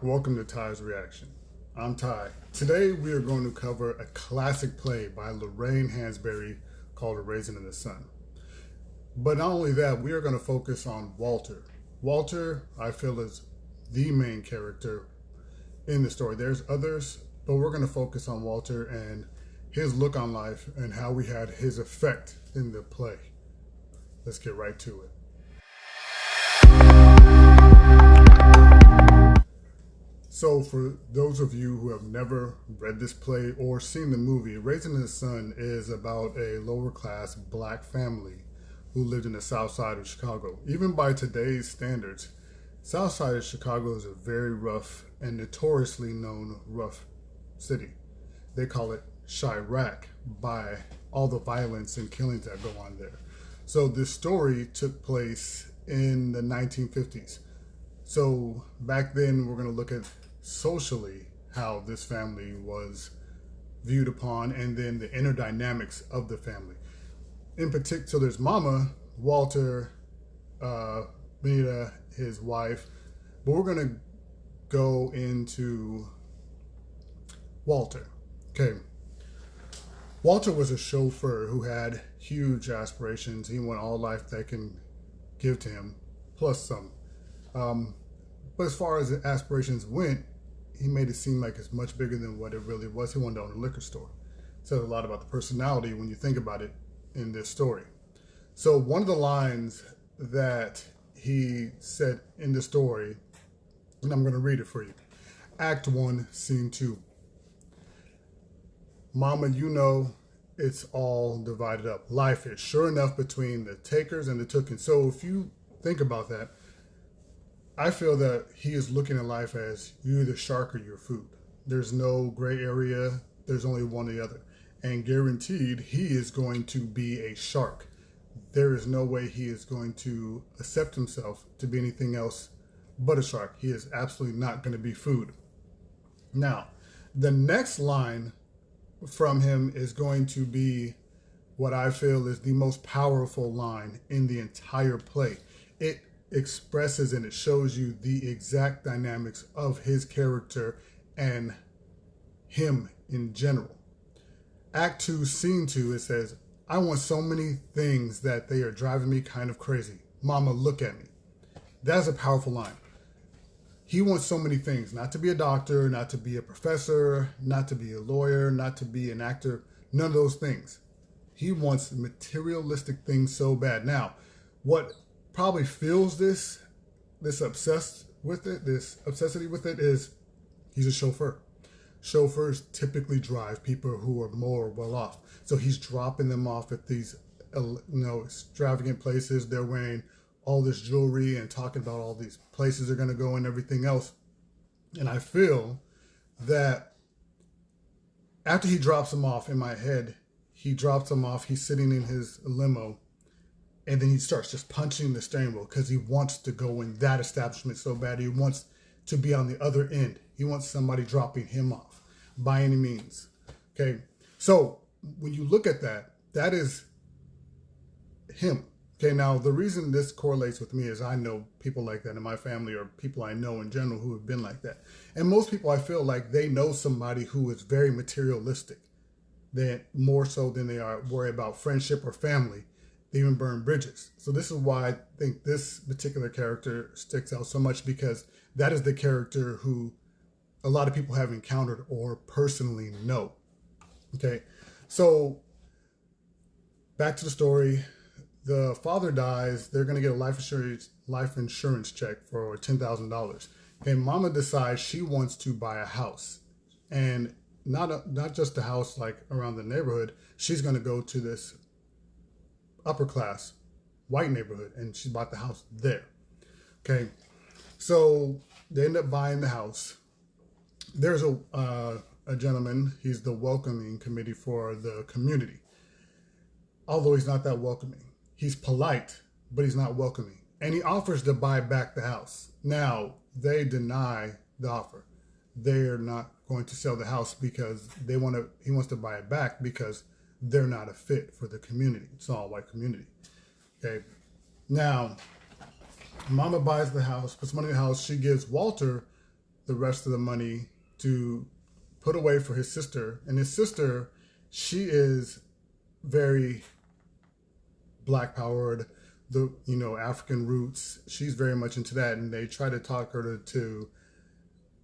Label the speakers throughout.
Speaker 1: Welcome to Ty's Reaction. I'm Ty. Today we are going to cover a classic play by Lorraine Hansberry called A Raisin in the Sun. But not only that, we are going to focus on Walter. Walter, I feel, is the main character in the story. There's others, but we're going to focus on Walter and his look on life and how we had his effect in the play. Let's get right to it. So for those of you who have never read this play or seen the movie, Raisin in the Sun is about a lower class black family who lived in the south side of Chicago. Even by today's standards, south side of Chicago is a very rough and notoriously known rough city. They call it Chirac by all the violence and killings that go on there. So this story took place in the 1950s. So back then, we're going to look at socially how this family was viewed upon, and then the inner dynamics of the family. In particular, so there's Mama, Walter, Benita, his wife, but we're going to go into Walter. Okay. Walter was a chauffeur who had huge aspirations. He wanted all life that can give to him, plus some. But as far as the aspirations went, he made it seem like it's much bigger than what it really was. He wanted to own a liquor store. It says a lot about the personality when you think about it in this story. So one of the lines that he said in the story, and I'm going to read it for you. Act 1, Scene 2. Mama, you know it's all divided up. Life is sure enough between the takers and the tookens. So if you think about that, I feel that he is looking at life as you're the shark or your food. There's no gray area. There's only one or the other. And guaranteed, he is going to be a shark. There is no way he is going to accept himself to be anything else but a shark. He is absolutely not going to be food. Now, the next line from him is going to be what I feel is the most powerful line in the entire play. It expresses and it shows you the exact dynamics of his character and him in general. Act 2, Scene 2, it says, I want so many things that they are driving me kind of crazy. Mama, look at me. That's a powerful line. He wants so many things, not to be a doctor, not to be a professor, not to be a lawyer, not to be an actor, none of those things. He wants materialistic things so bad. Now, what probably fuels this obsessity with it is he's a chauffeur. Chauffeurs typically drive people who are more well off. So he's dropping them off at these extravagant places. They're wearing all this jewelry and talking about all these places they're going to go and everything else. And I feel that after he drops them off, in my head, he drops them off, he's sitting in his limo, and then he starts just punching the steering wheel because he wants to go in that establishment so bad. He wants to be on the other end. He wants somebody dropping him off by any means. Okay. So when you look at that, that is him. Okay. Now, the reason this correlates with me is I know people like that in my family, or people I know in general who have been like that. And most people, I feel like they know somebody who is very materialistic, that more so than they are worried about friendship or family. They even burn bridges. So this is why I think this particular character sticks out so much, because that is the character who a lot of people have encountered or personally know. Okay, so back to the story. The father dies. They're going to get a life insurance check for $10,000. Okay, Mama decides she wants to buy a house, and not just a house like around the neighborhood. She's going to go to this upper class white neighborhood, and she bought the house there. Okay, so they end up buying the house. There's a gentleman. He's the welcoming committee for the community. Although he's not that welcoming, he's polite, but he's not welcoming. And he offers to buy back the house. Now they deny the offer. They are not going to sell the house because he wants to buy it back because they're not a fit for the community. It's an all-white community. Okay. Now, Mama buys the house, puts money in the house. She gives Walter the rest of the money to put away for his sister. And his sister, she is very black powered, the African roots. She's very much into that, and they try to talk her to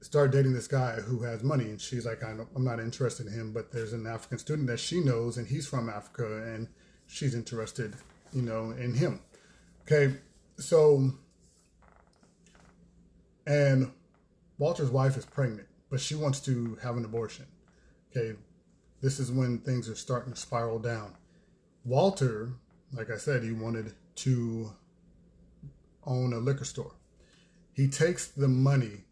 Speaker 1: start dating this guy who has money, and she's like, I'm not interested in him, but there's an African student that she knows, and he's from Africa, and she's interested, in him. Okay, so, and Walter's wife is pregnant, but she wants to have an abortion. Okay, this is when things are starting to spiral down. Walter, like I said, he wanted to own a liquor store. He takes the money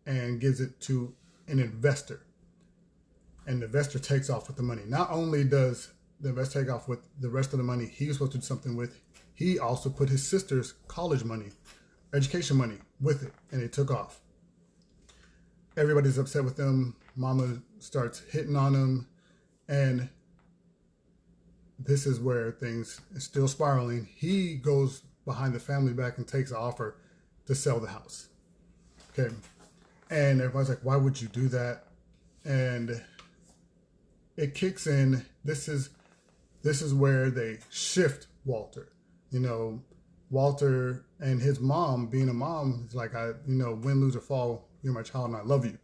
Speaker 1: and gives it to an investor. And the investor takes off with the money. Not only does the investor take off with the rest of the money he was supposed to do something with, he also put his sister's college money, education money with it, and it took off. Everybody's upset with him. Mama starts hitting on him, and this is where things are still spiraling. He goes behind the family back and takes an offer to sell the house. Okay. And everybody's like, why would you do that? And it kicks in. This is where they shift Walter. Walter and his mom, being a mom, is like, win, lose, or fall, you're my child and I love you.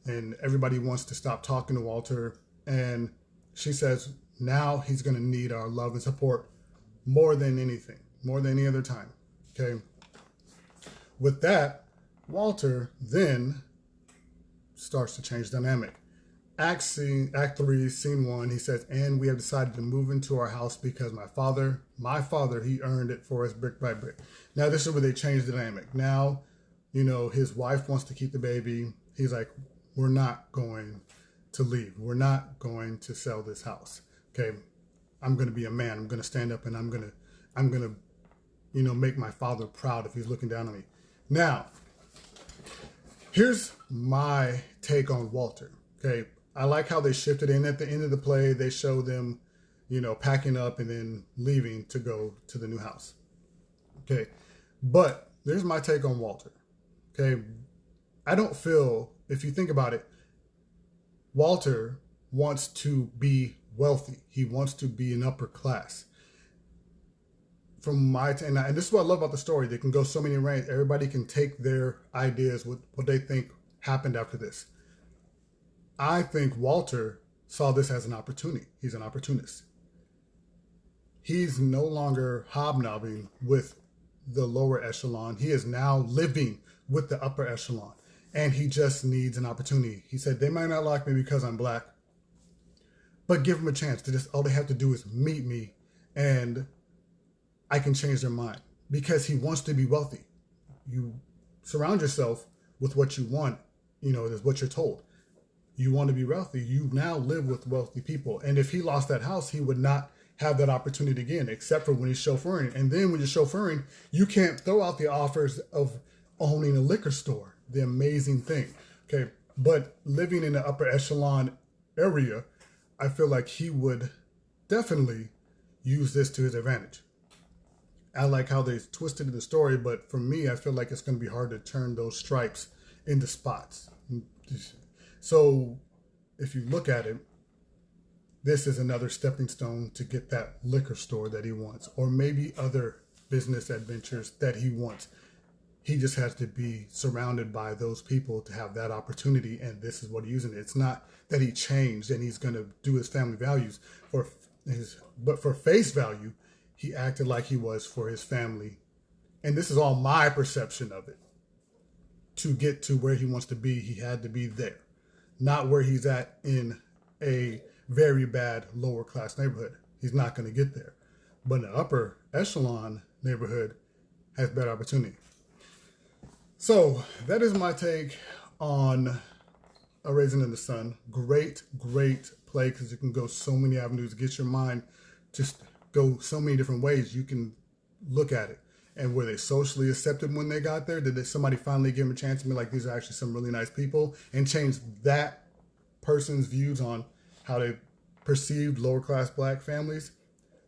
Speaker 1: And everybody wants to stop talking to Walter. And she says, now he's going to need our love and support more than anything, more than any other time. Okay. With that, Walter then starts to change dynamic. Act 3, scene 1, he says, and we have decided to move into our house because my father, he earned it for us brick by brick. Now, this is where they change the dynamic. Now, his wife wants to keep the baby. He's like, we're not going to leave. We're not going to sell this house. Okay. I'm going to be a man. I'm going to stand up, and I'm going to, make my father proud if he's looking down on me. Now, here's my take on Walter. Okay. I like how they shifted in at the end of the play. They show them, packing up and then leaving to go to the new house. Okay. But there's my take on Walter. Okay. I don't feel, if you think about it, Walter wants to be wealthy. He wants to be an upper class. From and this is what I love about the story. They can go so many ways. Everybody can take their ideas with what they think happened after this. I think Walter saw this as an opportunity. He's an opportunist. He's no longer hobnobbing with the lower echelon. He is now living with the upper echelon, and he just needs an opportunity. He said, they might not like me because I'm black, but give them a chance to all they have to do is meet me, and I can change their mind, because he wants to be wealthy. You surround yourself with what you want, is what you're told. You want to be wealthy. You now live with wealthy people. And if he lost that house, he would not have that opportunity again, except for when he's chauffeuring. And then when you're chauffeuring, you can't throw out the offers of owning a liquor store, the amazing thing. Okay. But living in the upper echelon area, I feel like he would definitely use this to his advantage. I like how they twisted the story, but for me, I feel like it's going to be hard to turn those stripes into spots. So if you look at it, this is another stepping stone to get that liquor store that he wants, or maybe other business adventures that he wants. He just has to be surrounded by those people to have that opportunity, and this is what he's using it. It's not that he changed and he's going to do his family values, but for face value, he acted like he was for his family. And this is all my perception of it. To get to where he wants to be, he had to be there. Not where he's at in a very bad lower class neighborhood. He's not going to get there. But an upper echelon neighborhood has better opportunity. So that is my take on A Raisin in the Sun. Great, great play, because you can go so many avenues. Get your mind just go so many different ways. You can look at it. And were they socially accepted when they got there? Did somebody finally give them a chance to be like, these are actually some really nice people, and change that person's views on how they perceived lower class black families?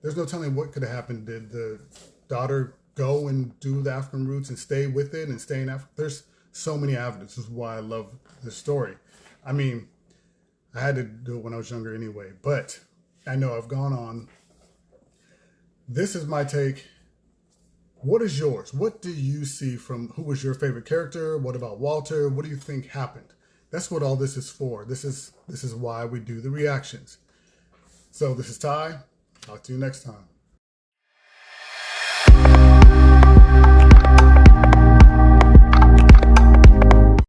Speaker 1: There's no telling what could have happened. Did the daughter go and do the African roots and stay with it and stay in Africa? There's so many avenues. This is why I love this story. I mean, I had to do it when I was younger anyway, but I know I've gone on. This is my take. What is yours? What do you see from who was your favorite character? What about Walter? What do you think happened? That's what all this is for. This is why we do the reactions. So this is Ty. Talk to you next time.